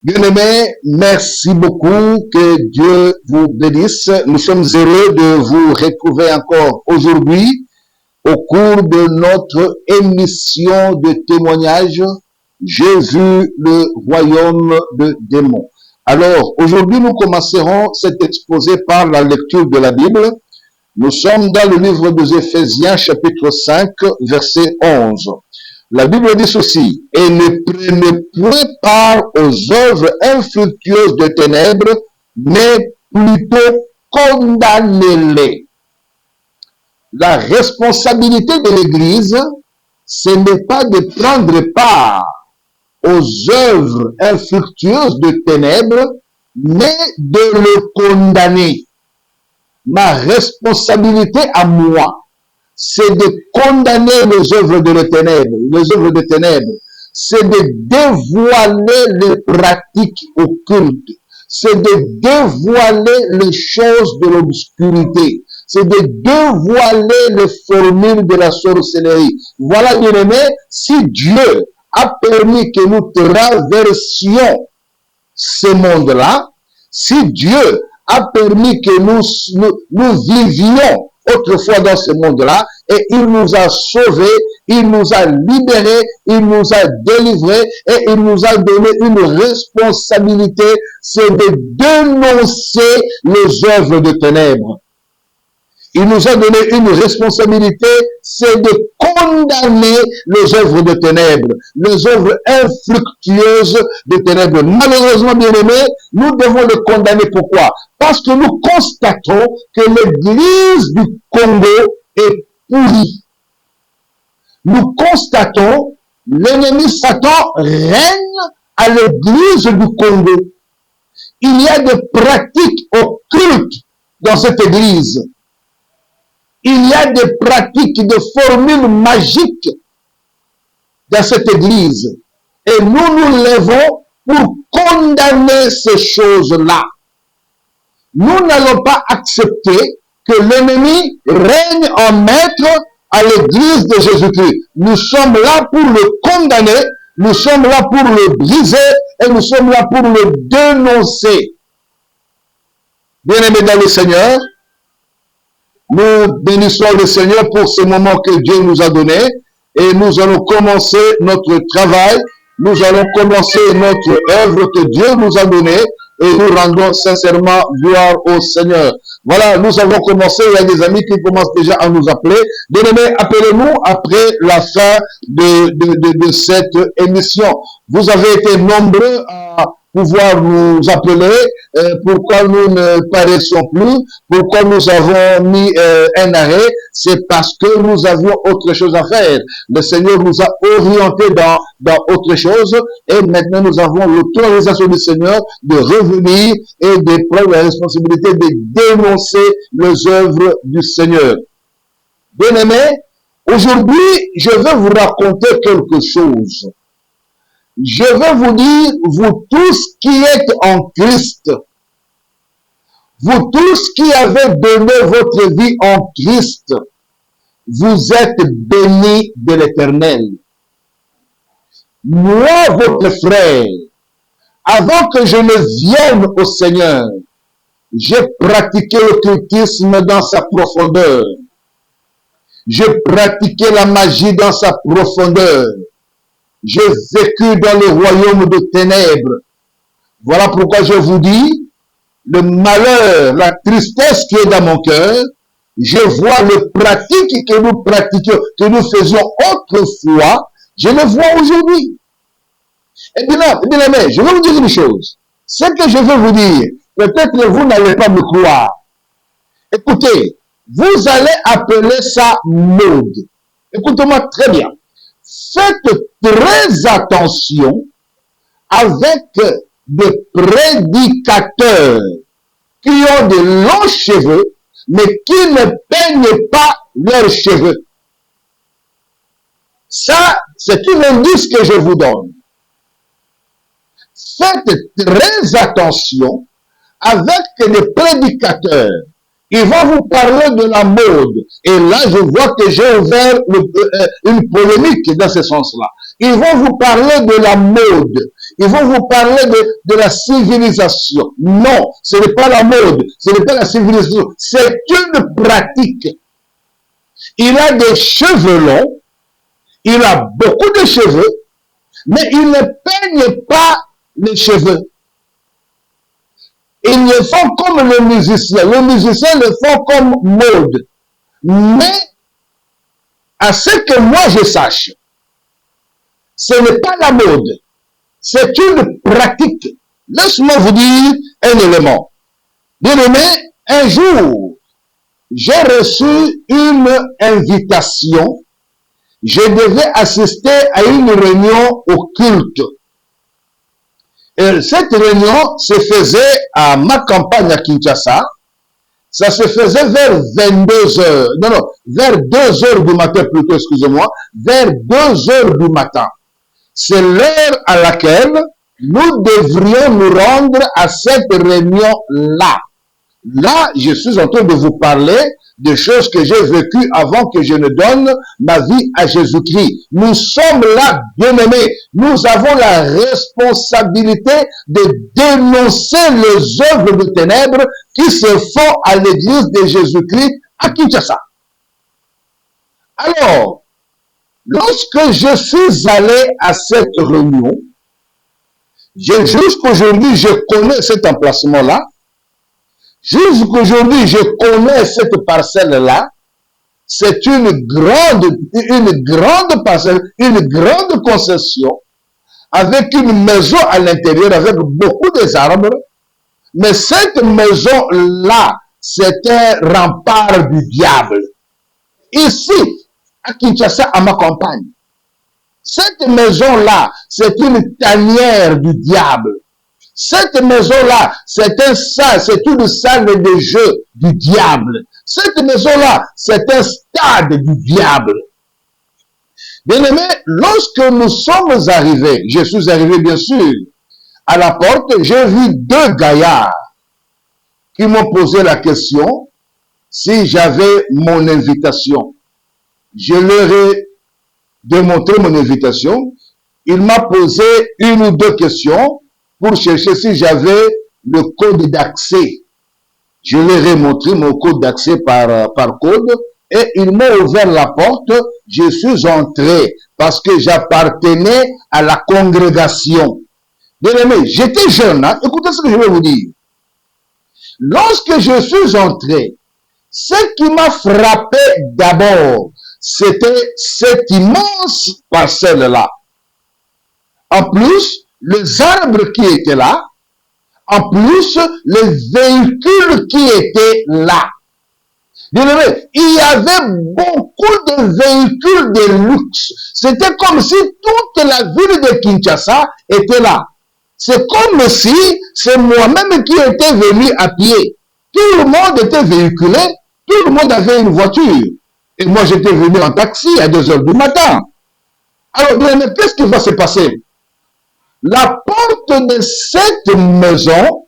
Bien-aimés, merci beaucoup, que Dieu vous bénisse. Nous sommes heureux de vous retrouver encore aujourd'hui au cours de notre émission de témoignage. J'ai vu le royaume de démons. Alors, aujourd'hui, nous commencerons cet exposé par la lecture de la Bible. Nous sommes dans le livre des Éphésiens, chapitre 5, verset 11. La Bible dit ceci: « Et ne prenez point part aux œuvres infructueuses de ténèbres, mais plutôt condamnez-les. » La responsabilité de l'Église, ce n'est pas de prendre part aux œuvres infructueuses de ténèbres, mais de le condamner. Ma responsabilité à moi, c'est de condamner les œuvres de ténèbres, les œuvres de ténèbres. C'est de dévoiler les pratiques occultes. C'est de dévoiler les choses de l'obscurité. C'est de dévoiler les formules de la sorcellerie. Voilà, bien aimé, si Dieu a permis que nous traversions ce monde-là, si Dieu a permis que nous vivions autrefois dans ce monde-là, et il nous a sauvés, il nous a libérés, il nous a délivrés, et il nous a donné une responsabilité, c'est de dénoncer les œuvres de ténèbres. Il nous a donné une responsabilité, c'est de condamner les œuvres de ténèbres, les œuvres infructueuses de ténèbres. Malheureusement, bien aimés, nous devons le condamner. Pourquoi? Parce que nous constatons que l'Église du Congo est pourrie. Nous constatons l'ennemi Satan règne à l'Église du Congo. Il y a des pratiques occultes dans cette Église. Il y a des pratiques, des formules magiques dans cette Église. Et nous nous levons pour condamner ces choses-là. Nous n'allons pas accepter que l'ennemi règne en maître à l'Église de Jésus-Christ. Nous sommes là pour le condamner, nous sommes là pour le briser et nous sommes là pour le dénoncer. Bien-aimés dans le Seigneur, nous bénissons le Seigneur pour ce moment que Dieu nous a donné et nous allons commencer notre travail, nous allons commencer notre œuvre que Dieu nous a donnée et nous rendons sincèrement gloire au Seigneur. Voilà, nous avons commencé, il y a des amis qui commencent déjà à nous appeler. Bien-aimés, appelez-nous après la fin de cette émission. Vous avez été nombreux à pouvoir nous appeler, pourquoi nous ne paraissons plus, pourquoi nous avons mis un arrêt, c'est parce que nous avions autre chose à faire. Le Seigneur nous a orientés dans autre chose et maintenant nous avons l'autorisation du Seigneur de revenir et de prendre la responsabilité de dénoncer les œuvres du Seigneur. Bien-aimés, aujourd'hui, je vais vous raconter quelque chose. Je vais vous dire, vous tous qui êtes en Christ, vous tous qui avez donné votre vie en Christ, vous êtes bénis de l'Éternel. Moi, votre frère, avant que je ne vienne au Seigneur, j'ai pratiqué l'occultisme dans sa profondeur. J'ai pratiqué la magie dans sa profondeur. J'ai vécu dans le royaume de ténèbres. Voilà pourquoi je vous dis, le malheur, la tristesse qui est dans mon cœur, je vois les pratiques que nous pratiquions, que nous faisions autrefois, je les vois aujourd'hui. Et bien là, je vais vous dire une chose. Ce que je veux vous dire, peut-être vous n'allez pas me croire. Écoutez, vous allez appeler ça mode. Écoutez-moi très bien. Faites très attention avec des prédicateurs qui ont de longs cheveux, mais qui ne peignent pas leurs cheveux. Ça, c'est un indice que je vous donne. Faites très attention avec des prédicateurs. Ils vont vous parler de la mode. Et là, je vois que j'ai ouvert une polémique dans ce sens-là. Ils vont vous parler de la mode. Ils vont vous parler de la civilisation. Non, ce n'est pas la mode, ce n'est pas la civilisation, c'est une pratique. Il a des cheveux longs, il a beaucoup de cheveux, mais il ne peigne pas les cheveux. Ils le font comme le musicien. Les musiciens le font comme mode. Mais, à ce que moi je sache, ce n'est pas la mode. C'est une pratique. Laisse-moi vous dire un élément. Bien aimé, un jour, j'ai reçu une invitation. Je devais assister à une réunion au culte. Et cette réunion se faisait à ma campagne à Kinshasa. Ça se faisait vers 22 heures. Non, vers 2 heures du matin plutôt, excusez-moi. Vers 2 heures du matin. C'est l'heure à laquelle nous devrions nous rendre à cette réunion-là. Là, je suis en train de vous parler des choses que j'ai vécues avant que je ne donne ma vie à Jésus-Christ. Nous sommes là, bien-aimés. Nous avons la responsabilité de dénoncer les œuvres de ténèbres qui se font à l'église de Jésus-Christ à Kinshasa. Alors, lorsque je suis allé à cette réunion, jusqu'aujourd'hui, je connais cet emplacement-là. Jusqu'aujourd'hui, je connais cette parcelle-là. C'est une grande parcelle, une grande concession, avec une maison à l'intérieur, avec beaucoup d'arbres. Mais cette maison-là, c'est un rempart du diable. Ici, à Kinshasa, à ma campagne, cette maison-là, c'est une tanière du diable. Cette maison-là, c'est une salle de jeu du diable. Cette maison-là, c'est un stade du diable. Bien-aimés, lorsque nous sommes arrivés, je suis arrivé bien sûr, à la porte, j'ai vu 2 gaillards qui m'ont posé la question si j'avais mon invitation. Je leur ai démontré mon invitation. Il m'a posé 1 ou 2 questions pour chercher si j'avais le code d'accès. Je leur ai montré mon code d'accès par code et ils m'ont ouvert la porte. Je suis entré parce que j'appartenais à la congrégation. Bien aimé, j'étais jeune, hein? Écoutez ce que je vais vous dire. Lorsque je suis entré, ce qui m'a frappé d'abord, c'était cette immense parcelle-là. En plus, les arbres qui étaient là, en plus, les véhicules qui étaient là. Bien-aimé, il y avait beaucoup de véhicules de luxe. C'était comme si toute la ville de Kinshasa était là. C'est comme si c'est moi-même qui étais venu à pied. Tout le monde était véhiculé, tout le monde avait une voiture. Et moi, j'étais venu en taxi à 2 heures du matin. Alors, bien-aimé, qu'est-ce qui va se passer? La porte de cette maison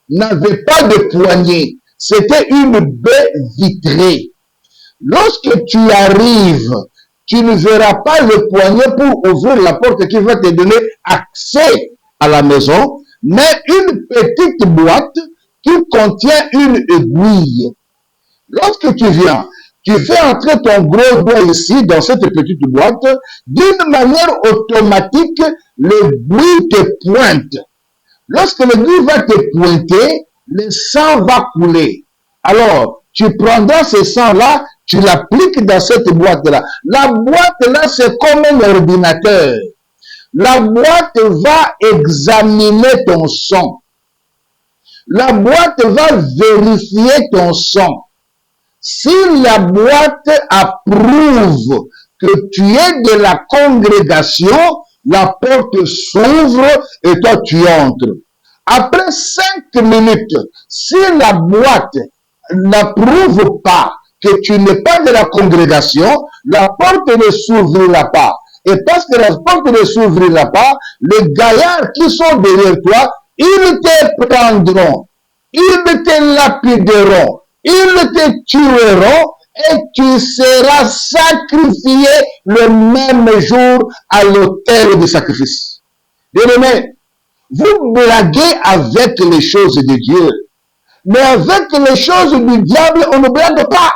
n'avait pas de poignée. C'était une baie vitrée. Lorsque tu arrives, tu ne verras pas le poignet pour ouvrir la porte qui va te donner accès à la maison, mais une petite boîte qui contient une aiguille. Lorsque tu viens, tu fais entrer ton gros doigt ici, dans cette petite boîte, d'une manière automatique, l'aiguille te pointe. Lorsque l'aiguille va te pointer, le sang va couler. Alors, tu prendras ce sang-là, tu l'appliques dans cette boîte-là. La boîte-là, c'est comme un ordinateur. La boîte va examiner ton sang. La boîte va vérifier ton sang. Si la boîte approuve que tu es de la congrégation, la porte s'ouvre et toi tu entres. Après 5 minutes, si la boîte n'approuve pas que tu n'es pas de la congrégation, la porte ne s'ouvrira pas. Et parce que la porte ne s'ouvrira pas, les gaillards qui sont derrière toi, ils te prendront, ils te lapideront, ils te tueront et tu seras sacrifié le même jour à l'autel de sacrifice. Bien-aimés, vous blaguez avec les choses de Dieu. Mais avec les choses du diable, on ne blague pas.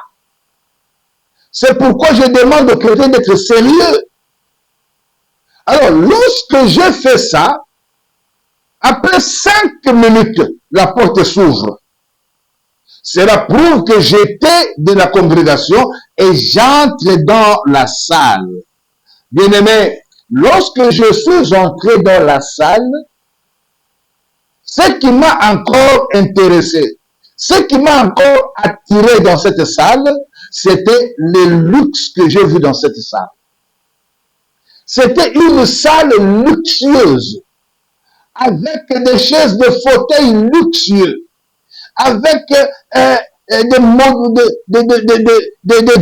C'est pourquoi je demande aux chrétiens d'être sérieux. Alors, lorsque je fais ça, après 5 minutes, la porte s'ouvre. Cela prouve que j'étais de la congrégation et j'entre dans la salle. Bien-aimé, lorsque je suis entré dans la salle, ce qui m'a encore intéressé, ce qui m'a encore attiré dans cette salle, c'était le luxe que j'ai vu dans cette salle. C'était une salle luxueuse, avec des chaises de fauteuils luxueux, avec des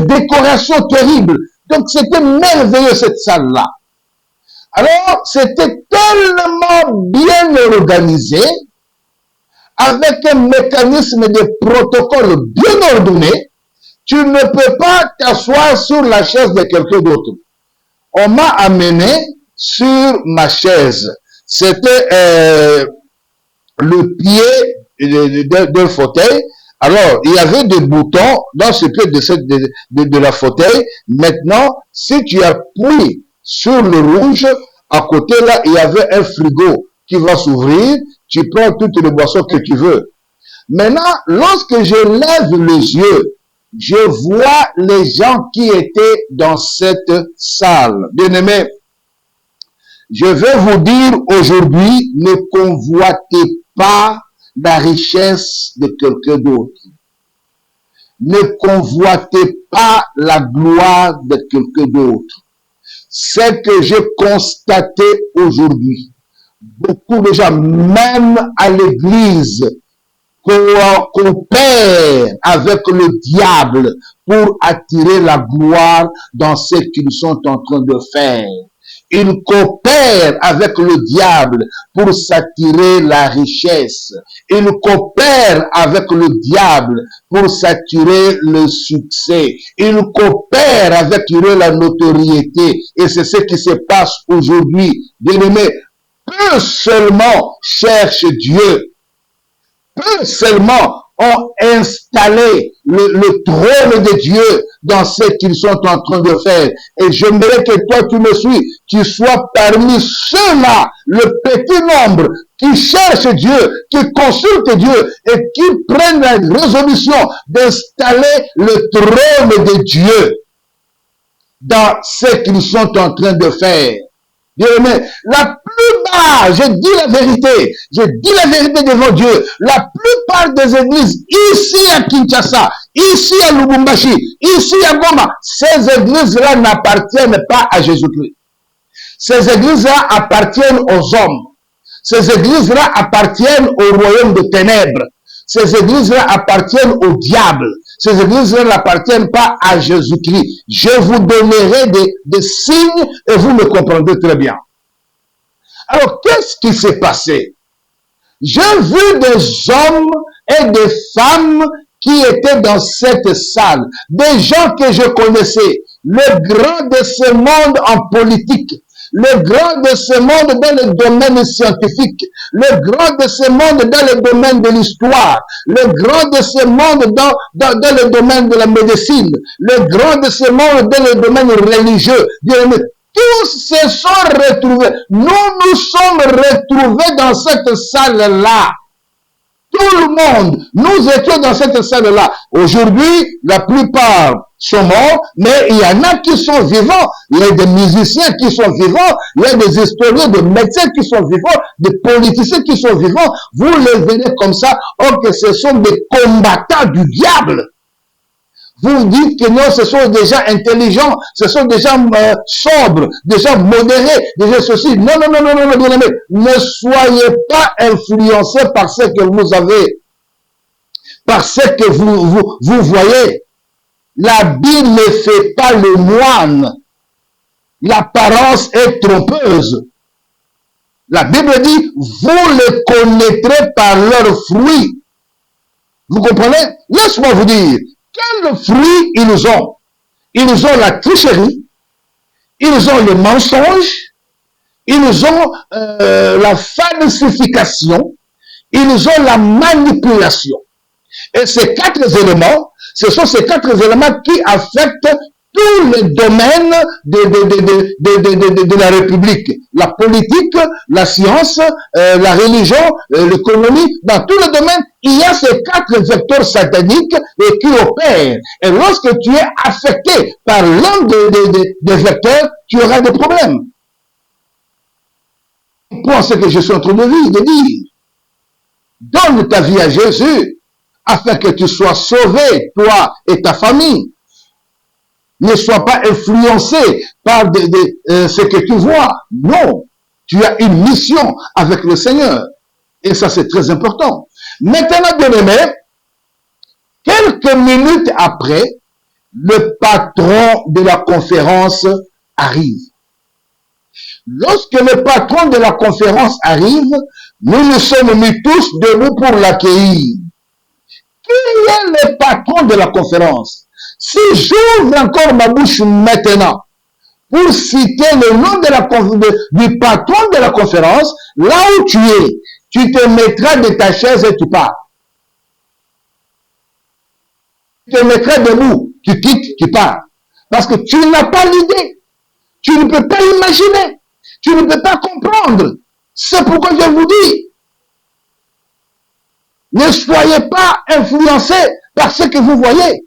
décorations terribles. Donc c'était merveilleux cette salle-là. Alors c'était tellement bien organisé, avec un mécanisme de protocole bien ordonné, tu ne peux pas t'asseoir sur la chaise de quelqu'un d'autre. On m'a amené sur ma chaise. C'était le pied d'un fauteuil. Alors, il y avait des boutons dans ce pied de la fauteuil. Maintenant, si tu appuies sur le rouge, à côté là, il y avait un frigo qui va s'ouvrir. Tu prends toutes les boissons que tu veux. Maintenant, lorsque je lève les yeux, je vois les gens qui étaient dans cette salle. Bien-aimés, je vais vous dire aujourd'hui, ne convoitez pas la richesse de quelqu'un d'autre. Ne convoitez pas la gloire de quelqu'un d'autre. Ce que j'ai constaté aujourd'hui, beaucoup de gens, même à l'église, coopèrent avec le diable pour attirer la gloire dans ce qu'ils sont en train de faire. Ils coopèrent avec le diable pour s'attirer la richesse. Ils coopèrent avec le diable pour s'attirer le succès. Ils coopèrent avec la notoriété. Et c'est ce qui se passe aujourd'hui. Bien-aimés, peu seulement cherchent Dieu. Peu seulement ont installé le trône de Dieu dans ce qu'ils sont en train de faire. Et j'aimerais que toi, tu me suis, tu sois parmi ceux-là, le petit nombre qui cherchent Dieu, qui consultent Dieu et qui prennent la résolution d'installer le trône de Dieu dans ce qu'ils sont en train de faire. Bien-aimé, la plupart, je dis la vérité devant Dieu, la plupart des églises ici à Kinshasa, ici à Lubumbashi, ici à Goma, ces églises-là n'appartiennent pas à Jésus-Christ. Ces églises-là appartiennent aux hommes. Ces églises-là appartiennent au royaume de ténèbres. Ces églises-là appartiennent au diable. Ces églises-là n'appartiennent pas à Jésus-Christ. Je vous donnerai des signes et vous me comprendrez très bien. Alors, qu'est-ce qui s'est passé? J'ai vu des hommes et des femmes qui étaient dans cette salle. Des gens que je connaissais. Le grand de ce monde en politique. Le grand de ce monde dans le domaine scientifique, le grand de ce monde dans le domaine de l'histoire, le grand de ce monde dans le domaine de la médecine, le grand de ce monde dans le domaine religieux. Tous se sont retrouvés. Nous nous sommes retrouvés dans cette salle-là. Tout le monde, nous étions dans cette salle-là. Aujourd'hui, la plupart sont morts, mais il y en a qui sont vivants. Il y a des musiciens qui sont vivants, il y a des historiens, des médecins qui sont vivants, des politiciens qui sont vivants. Vous les verrez comme ça, or que ce sont des combattants du diable. Vous dites que non, ce sont des gens intelligents, ce sont des gens sobres, des gens modérés, des gens ceci. Non, bien aimé. Ne soyez pas influencés par ce que vous avez, par ce que vous voyez. La Bible ne fait pas le moine. L'apparence est trompeuse. La Bible dit, vous les connaîtrez par leurs fruits. Vous comprenez? Laisse-moi vous dire. Quels fruits ils ont? Ils ont la tricherie, ils ont le mensonge, ils ont la falsification, ils ont la manipulation. Et ces quatre éléments, ce sont ces quatre éléments qui affectent tous les domaines de la République. La politique, la science, la religion, l'économie, dans tous les domaines, il y a ces quatre vecteurs sataniques qui opèrent. Et lorsque tu es affecté par l'un des vecteurs, tu auras des problèmes. Pour ce que je suis en train de dire, donne ta vie à Jésus afin que tu sois sauvé, toi et ta famille. Ne sois pas influencé par ce que tu vois. Non, tu as une mission avec le Seigneur. Et ça, c'est très important. Maintenant, bien-aimé, quelques minutes après, le patron de la conférence arrive. Lorsque le patron de la conférence arrive, nous nous sommes mis tous debout pour l'accueillir. Qui est le patron de la conférence? Si j'ouvre encore ma bouche maintenant pour citer le nom du patron de la conférence, là où tu es, tu te mettras de ta chaise et tu pars. Tu te mettras debout, tu quittes, tu pars. Parce que tu n'as pas l'idée. Tu ne peux pas imaginer. Tu ne peux pas comprendre. C'est pourquoi je vous dis, ne soyez pas influencés par ce que vous voyez.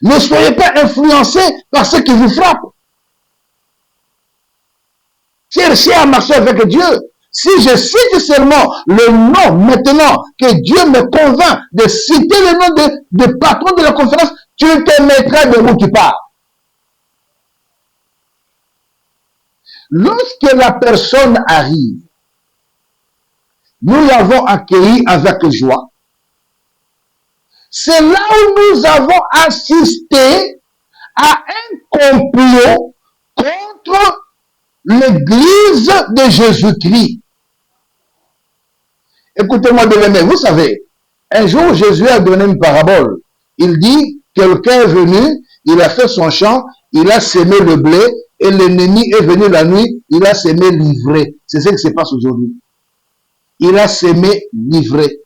Ne soyez pas influencés par ce qui vous frappe. Cherchez à marcher avec Dieu. Si je cite seulement le nom maintenant que Dieu me convainc de citer le nom de patron de la conférence, tu te mettras debout, tu pars. Lorsque la personne arrive, nous l'avons accueilli avec joie. C'est là où nous avons assisté à un complot contre l'Église de Jésus-Christ. Écoutez-moi de l'aimer, vous savez, un jour Jésus a donné une parabole. Il dit, quelqu'un est venu, il a fait son champ, il a semé le blé, et l'ennemi est venu la nuit, il a semé l'ivraie. C'est ce qui se passe aujourd'hui. Il a semé l'ivraie.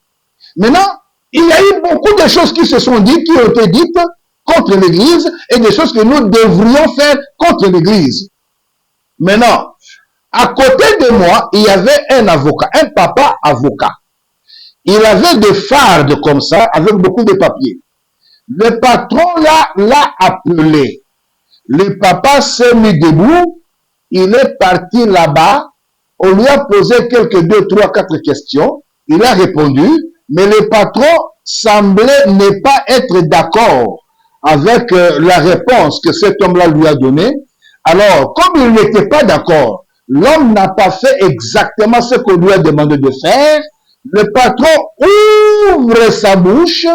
Maintenant, il y a eu beaucoup de choses qui se sont dites, qui ont été dites contre l'Église, et des choses que nous devrions faire contre l'Église. Maintenant, à côté de moi, il y avait un avocat, un papa avocat. Il avait des fardes comme ça, avec beaucoup de papiers. Le patron l'a appelé. Le papa s'est mis debout, il est parti là-bas, on lui a posé quelques 2, 3, 4 questions, il a répondu, mais le patron semblait ne pas être d'accord avec la réponse que cet homme-là lui a donnée. Alors, comme il n'était pas d'accord, l'homme n'a pas fait exactement ce qu'on lui a demandé de faire. Le patron ouvre sa bouche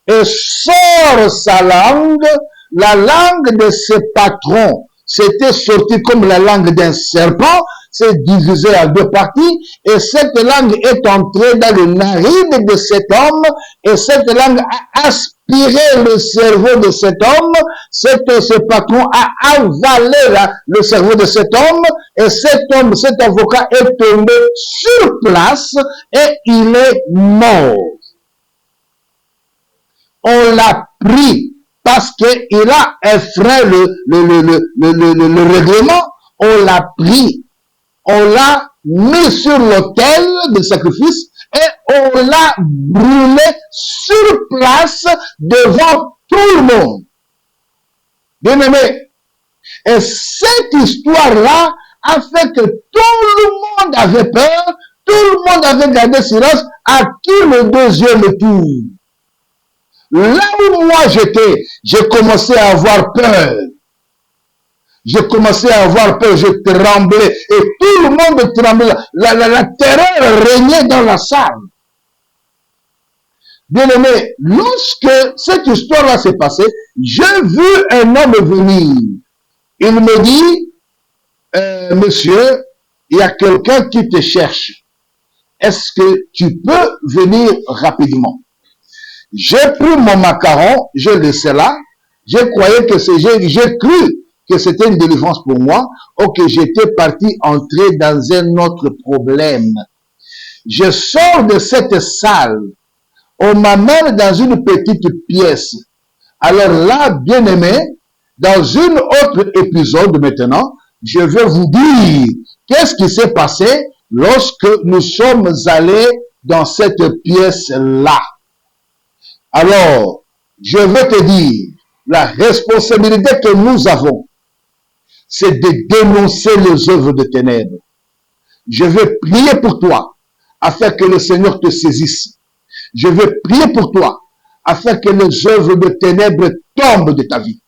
et sort sa langue. La langue de ce patron, c'était sorti comme la langue d'un serpent, c'est divisé en 2 parties, et cette langue est entrée dans le narine de cet homme, et cette langue a aspiré le cerveau de cet homme, ce patron a avalé le cerveau de cet homme, et cet avocat est tombé sur place, et il est mort. On l'a pris parce qu'il a effrayé le règlement, on l'a pris, on l'a mis sur l'autel de sacrifice et on l'a brûlé sur place devant tout le monde. Bien aimé, et cette histoire-là a fait que tout le monde avait peur, tout le monde avait gardé silence, à qui le deuxième tour. Là où moi j'étais, j'ai commencé à avoir peur. J'ai commencé à avoir peur, je tremblais. Et tout le monde tremblait. La terreur régnait dans la salle. Bien aimé, lorsque cette histoire-là s'est passée, j'ai vu un homme venir. Il me dit, monsieur, il y a quelqu'un qui te cherche. Est-ce que tu peux venir rapidement? J'ai pris mon macaron, je laissé là. Je croyais que c'est, j'ai cru que c'était une délivrance pour moi, ou que j'étais parti entrer dans un autre problème. Je sors de cette salle, on m'amène dans une petite pièce. Alors là, bien-aimé, dans un autre épisode maintenant, je vais vous dire qu'est-ce qui s'est passé lorsque nous sommes allés dans cette pièce-là. Alors, je veux te dire, la responsabilité que nous avons, c'est de dénoncer les œuvres de ténèbres. Je vais prier pour toi, afin que le Seigneur te saisisse. Je vais prier pour toi, afin que les œuvres de ténèbres tombent de ta vie.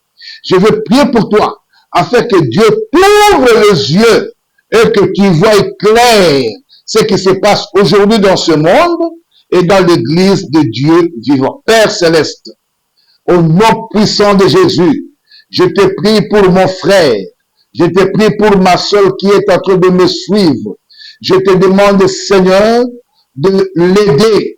Je vais prier pour toi, afin que Dieu t'ouvre les yeux et que tu vois clair ce qui se passe aujourd'hui dans ce monde et dans l'église de Dieu vivant. Père céleste, au nom puissant de Jésus, je te prie pour mon frère, je te prie pour ma soeur qui est en train de me suivre. Je te demande, Seigneur, de l'aider,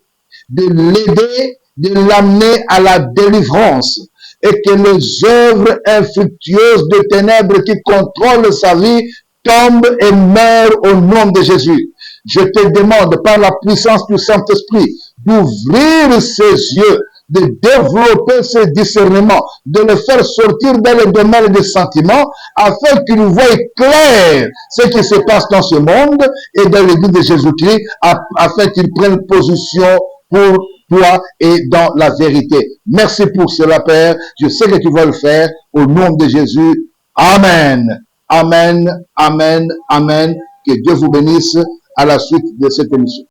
de l'amener à la délivrance et que les œuvres infructueuses de ténèbres qui contrôlent sa vie tombent et meurent au nom de Jésus. Je te demande par la puissance du Saint-Esprit d'ouvrir ses yeux, de développer ses discernements, de le faire sortir dans le domaine des sentiments, afin qu'il voie clair ce qui se passe dans ce monde et dans l'église de Jésus-Christ, afin qu'il prenne position pour toi et dans la vérité. Merci pour cela, Père. Je sais que tu vas le faire au nom de Jésus. Amen. Amen. Amen. Amen. Que Dieu vous bénisse à la suite de cette émission.